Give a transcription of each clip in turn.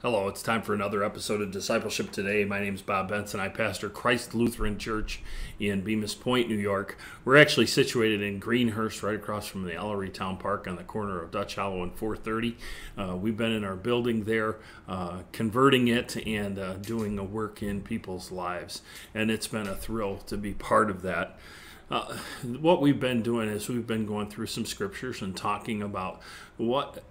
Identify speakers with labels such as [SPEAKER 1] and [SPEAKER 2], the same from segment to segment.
[SPEAKER 1] Hello, it's time for another episode of Discipleship Today. My name is Bob Benson. I pastor Christ Lutheran Church in Bemis Point, New York. We're actually situated in Greenhurst, right across from the Ellery Town Park on the corner of Dutch Hollow and 430. We've been in our building there, converting it and doing a work in people's lives. And it's been a thrill to be part of that. What we've been doing is we've been going through some scriptures and talking about what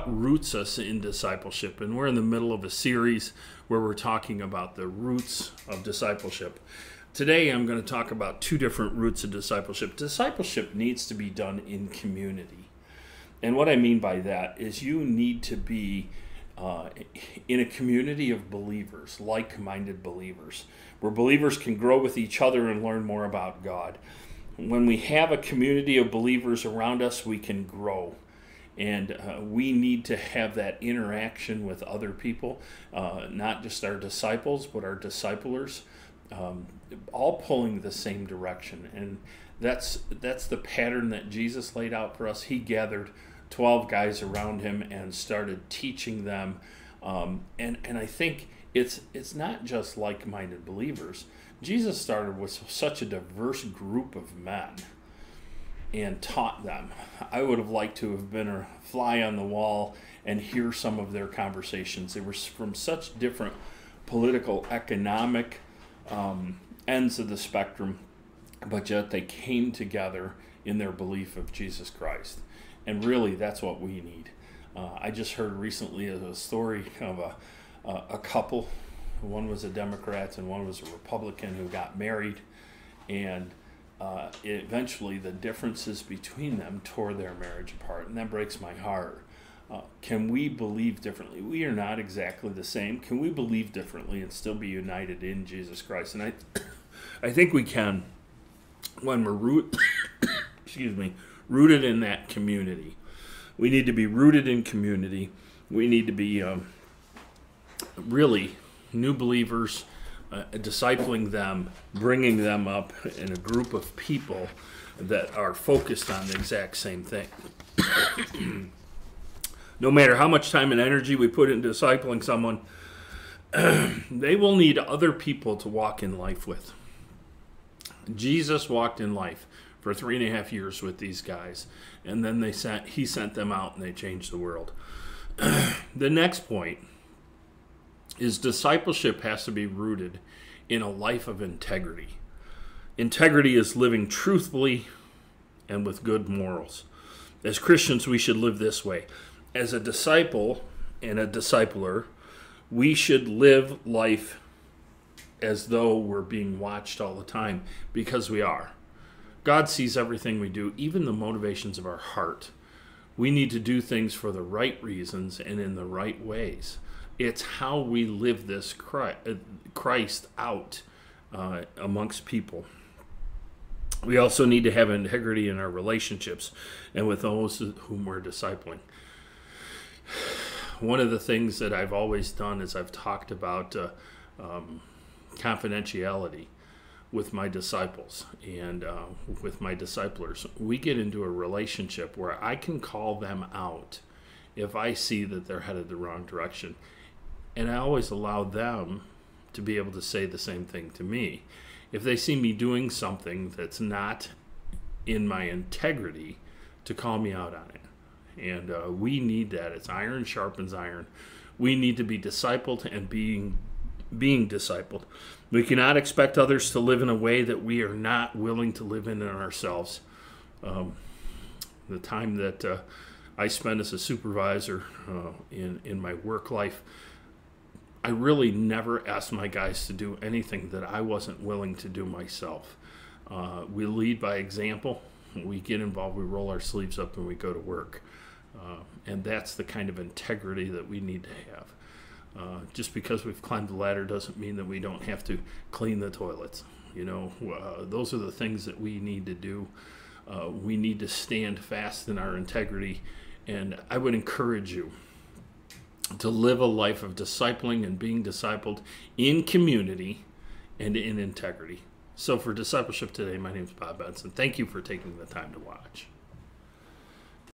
[SPEAKER 1] roots us in discipleship. And we're in the middle of a series where we're talking about the roots of discipleship. Today I'm going to talk about two different roots of discipleship. Discipleship needs to be done in community. And what I mean by that is you need to be in a community of believers, like-minded believers, where believers can grow with each other and learn more about God. When we have a community of believers around us, we can grow. And we need to have that interaction with other people, not just our disciples, but our disciplers, all pulling the same direction. And that's the pattern that Jesus laid out for us. He gathered 12 guys around him and started teaching them. And I think it's not just like-minded believers. Jesus started with such a diverse group of men and taught them. I would have liked to have been a fly on the wall and hear some of their conversations. They were from such different political, economic ends of the spectrum, but yet they came together in their belief of Jesus Christ. And really, that's what we need. I just heard recently a story of a couple. One was a Democrat and one was a Republican who got married, and eventually the differences between them tore their marriage apart, and that breaks my heart. Can we believe differently? We are not exactly the same. Can we believe differently and still be united in Jesus Christ? And I think we can when we're rooted in that community. We need to be rooted in community. We need to be really new believers, discipling them, bringing them up in a group of people that are focused on the exact same thing. No matter how much time and energy we put into discipling someone, they will need other people to walk in life with. Jesus walked in life for 3.5 years with these guys, and then he sent them out and they changed the world. The next point is discipleship has to be rooted in a life of integrity. Integrity is living truthfully and with good morals. As Christians, we should live this way. As a disciple and a discipler, we should live life as though we're being watched all the time, because we are. God sees everything we do, even the motivations of our heart. We need to do things for the right reasons and in the right ways. It's how we live this Christ out amongst people. We also need to have integrity in our relationships and with those whom we're discipling. One of the things that I've always done is I've talked about confidentiality with my disciples and with my disciplers. We get into a relationship where I can call them out if I see that they're headed the wrong direction. And I always allow them to be able to say the same thing to me. If they see me doing something that's not in my integrity, to call me out on it. And we need that. It's iron sharpens iron. We need to be discipled and being discipled. We cannot expect others to live in a way that we are not willing to live in ourselves. The time that I spent as a supervisor in my work life, I really never asked my guys to do anything that I wasn't willing to do myself. We lead by example. We get involved, we roll our sleeves up, and we go to work. And that's the kind of integrity that we need to have. Just because we've climbed the ladder doesn't mean that we don't have to clean the toilets. Those are the things that we need to do. We need to stand fast in our integrity. And I would encourage you to live a life of discipling and being discipled in community and in integrity. So for Discipleship Today, my name is Bob Benson. Thank you for taking the time to watch.